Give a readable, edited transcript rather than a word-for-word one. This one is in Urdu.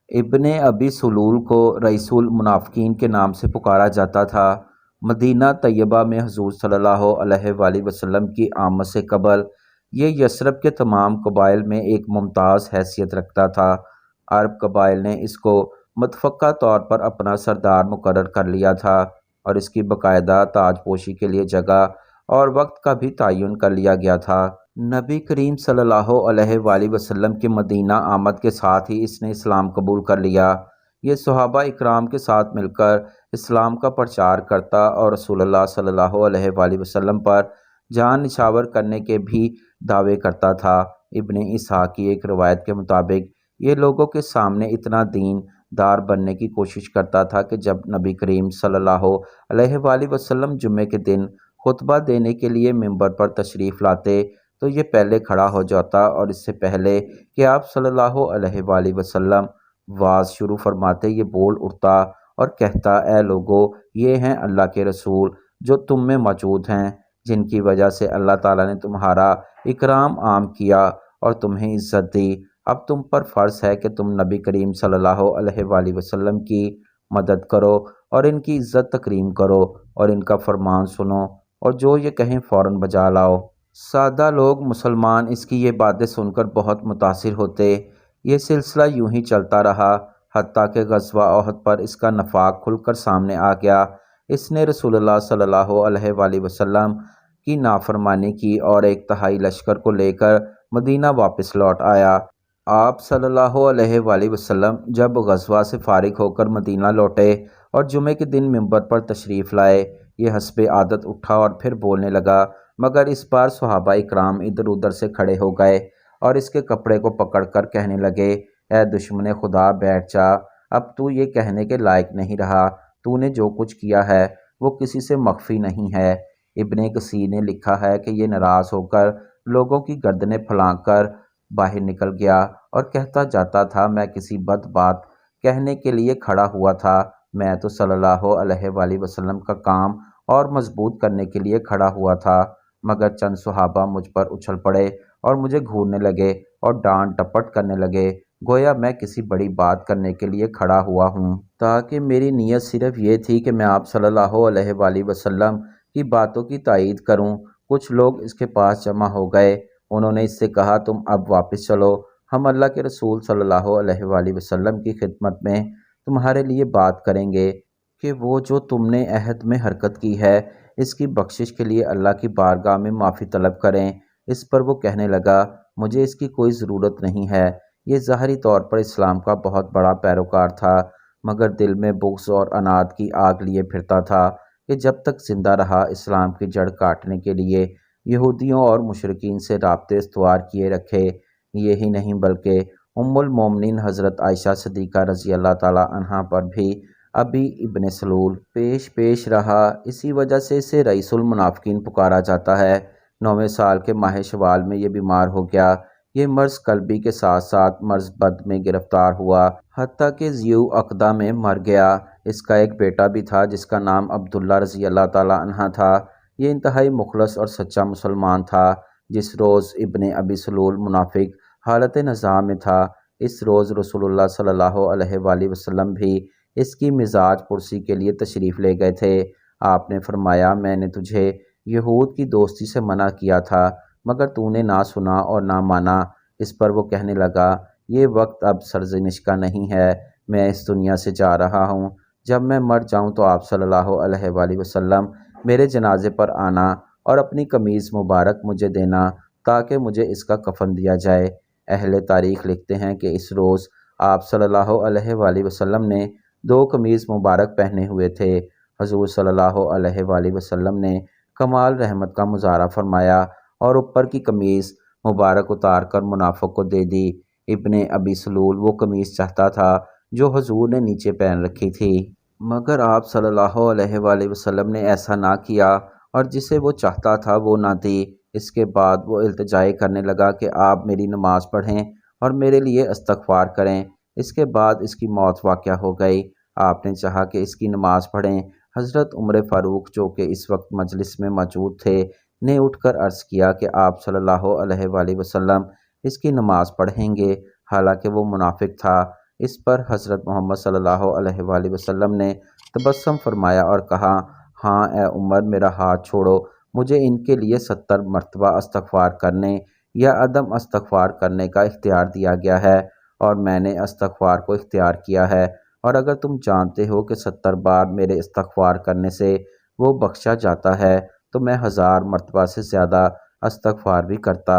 ابن ابی سلول کو رئیس المنافقین کے نام سے پکارا جاتا تھا۔ مدینہ طیبہ میں حضور صلی اللہ علیہ وآلہ وسلم کی آمد سے قبل یہ یثرب کے تمام قبائل میں ایک ممتاز حیثیت رکھتا تھا۔ عرب قبائل نے اس کو متفقہ طور پر اپنا سردار مقرر کر لیا تھا اور اس کی باقاعدہ تاج پوشی کے لیے جگہ اور وقت کا بھی تعین کر لیا گیا تھا۔ نبی کریم صلی اللہ علیہ وآلہ وسلم کی مدینہ آمد کے ساتھ ہی اس نے اسلام قبول کر لیا۔ یہ صحابہ اکرام کے ساتھ مل کر اسلام کا پرچار کرتا اور رسول اللہ صلی اللہ علیہ وآلہ وسلم پر جان نچھاور کرنے کے بھی دعوے کرتا تھا۔ ابن اسحاق کی ایک روایت کے مطابق یہ لوگوں کے سامنے اتنا دین دار بننے کی کوشش کرتا تھا کہ جب نبی کریم صلی اللہ علیہ وآلہ وسلم جمعے کے دن خطبہ دینے کے لیے ممبر پر تشریف لاتے تو یہ پہلے کھڑا ہو جاتا اور اس سے پہلے کہ آپ صلی اللہ علیہ وآلہ وسلم واز شروع فرماتے یہ بول اٹھتا اور کہتا، اے لوگو، یہ ہیں اللہ کے رسول جو تم میں موجود ہیں، جن کی وجہ سے اللہ تعالیٰ نے تمہارا اکرام عام کیا اور تمہیں عزت دی۔ اب تم پر فرض ہے کہ تم نبی کریم صلی اللہ علیہ وآلہ وسلم کی مدد کرو اور ان کی عزت تکریم کرو اور ان کا فرمان سنو اور جو یہ کہیں فوراً بجا لاؤ۔ سادہ لوگ مسلمان اس کی یہ باتیں سن کر بہت متاثر ہوتے۔ یہ سلسلہ یوں ہی چلتا رہا حتیٰ کہ غزوہ احد پر اس کا نفاق کھل کر سامنے آ گیا۔ اس نے رسول اللہ صلی اللہ علیہ وآلہ وسلم کی نافرمانی کی اور ایک تہائی لشکر کو لے کر مدینہ واپس لوٹ آیا۔ آپ صلی اللہ علیہ وآلہ وسلم جب غزوہ سے فارغ ہو کر مدینہ لوٹے اور جمعے کے دن ممبر پر تشریف لائے، یہ حسب عادت اٹھا اور پھر بولنے لگا، مگر اس بار صحابہ اکرام ادھر ادھر سے کھڑے ہو گئے اور اس کے کپڑے کو پکڑ کر کہنے لگے، اے دشمن خدا، بیٹھ جا، اب تو یہ کہنے کے لائق نہیں رہا، تو نے جو کچھ کیا ہے وہ کسی سے مخفی نہیں ہے۔ ابن کثیر نے لکھا ہے کہ یہ ناراض ہو کر لوگوں کی گردنیں پھلانگ کر باہر نکل گیا اور کہتا جاتا تھا، میں کسی بد بات کہنے کے لیے کھڑا ہوا تھا، میں تو صلی اللہ علیہ وآلہ وسلم کا کام اور مضبوط کرنے کے لیے کھڑا ہوا تھا، مگر چند صحابہ مجھ پر اچھل پڑے اور مجھے گھورنے لگے اور ڈانٹ ڈپٹ کرنے لگے، گویا میں کسی بڑی بات کرنے کے لیے کھڑا ہوا ہوں، تاکہ میری نیت صرف یہ تھی کہ میں آپ صلی اللہ علیہ وآلہ وسلم کی باتوں کی تائید کروں۔ کچھ لوگ اس کے پاس جمع ہو گئے، انہوں نے اس سے کہا، تم اب واپس چلو، ہم اللہ کے رسول صلی اللہ علیہ وآلہ وسلم کی خدمت میں تمہارے لیے بات کریں گے کہ وہ جو تم نے عہد میں حرکت کی ہے اس کی بخشش کے لیے اللہ کی بارگاہ میں معافی طلب کریں۔ اس پر وہ کہنے لگا، مجھے اس کی کوئی ضرورت نہیں ہے۔ یہ ظاہری طور پر اسلام کا بہت بڑا پیروکار تھا، مگر دل میں بغض اور عناد کی آگ لیے پھرتا تھا کہ جب تک زندہ رہا اسلام کی جڑ کاٹنے کے لیے یہودیوں اور مشرکین سے رابطے استوار کیے رکھے۔ یہی نہیں بلکہ ام المومنین حضرت عائشہ صدیقہ رضی اللہ تعالی عنہا پر بھی ابی ابن سلول پیش رہا، اسی وجہ سے اسے رئیس المنافقین پکارا جاتا ہے۔ 9ویں سال کے ماہ شوال میں یہ بیمار ہو گیا۔ یہ مرض قلبی کے ساتھ ساتھ مرض بد میں گرفتار ہوا، حتیٰ کہ ذیو عقدہ میں مر گیا۔ اس کا ایک بیٹا بھی تھا جس کا نام عبداللہ رضی اللہ تعالی عنہ تھا۔ یہ انتہائی مخلص اور سچا مسلمان تھا۔ جس روز ابن ابی سلول منافق حالت نزاع میں تھا، اس روز رسول اللہ صلی اللہ علیہ وآلہ وسلم بھی اس کی مزاج پرسی کے لیے تشریف لے گئے تھے۔ آپ نے فرمایا، میں نے تجھے یہود کی دوستی سے منع کیا تھا، مگر تو نے نہ سنا اور نہ مانا۔ اس پر وہ کہنے لگا، یہ وقت اب سرزنش کا نہیں ہے، میں اس دنیا سے جا رہا ہوں، جب میں مر جاؤں تو آپ صلی اللہ علیہ وآلہ وسلم میرے جنازے پر آنا اور اپنی قمیض مبارک مجھے دینا تاکہ مجھے اس کا کفن دیا جائے۔ اہل تاریخ لکھتے ہیں کہ اس روز آپ صلی اللہ علیہ وآلہ وسلم نے 2 قمیض مبارک پہنے ہوئے تھے۔ حضور صلی اللہ علیہ وآلہ وسلم نے کمال رحمت کا مظاہرہ فرمایا اور اوپر کی قمیض مبارک اتار کر منافق کو دے دی۔ ابن ابی سلول وہ قمیض چاہتا تھا جو حضور نے نیچے پہن رکھی تھی، مگر آپ صلی اللہ علیہ وآلہ وسلم نے ایسا نہ کیا اور جسے وہ چاہتا تھا وہ نہ دی۔ اس کے بعد وہ التجائے کرنے لگا کہ آپ میری نماز پڑھیں اور میرے لیے استغفار کریں۔ اس کے بعد اس کی موت واقع ہو گئی۔ آپ نے چاہا کہ اس کی نماز پڑھیں۔ حضرت عمر فاروق جو کہ اس وقت مجلس میں موجود تھے نے اٹھ کر عرض کیا کہ آپ صلی اللہ علیہ وآلہ وسلم اس کی نماز پڑھیں گے، حالانکہ وہ منافق تھا۔ اس پر حضرت محمد صلی اللہ علیہ وآلہ وسلم نے تبسم فرمایا اور کہا، ہاں اے عمر، میرا ہاتھ چھوڑو، مجھے ان کے لیے 70 مرتبہ استغفار کرنے یا عدم استغفار کرنے کا اختیار دیا گیا ہے، اور میں نے استغفار کو اختیار کیا ہے، اور اگر تم جانتے ہو کہ 70 بار میرے استغفار کرنے سے وہ بخشا جاتا ہے تو میں 1000 مرتبہ سے زیادہ استغفار بھی کرتا۔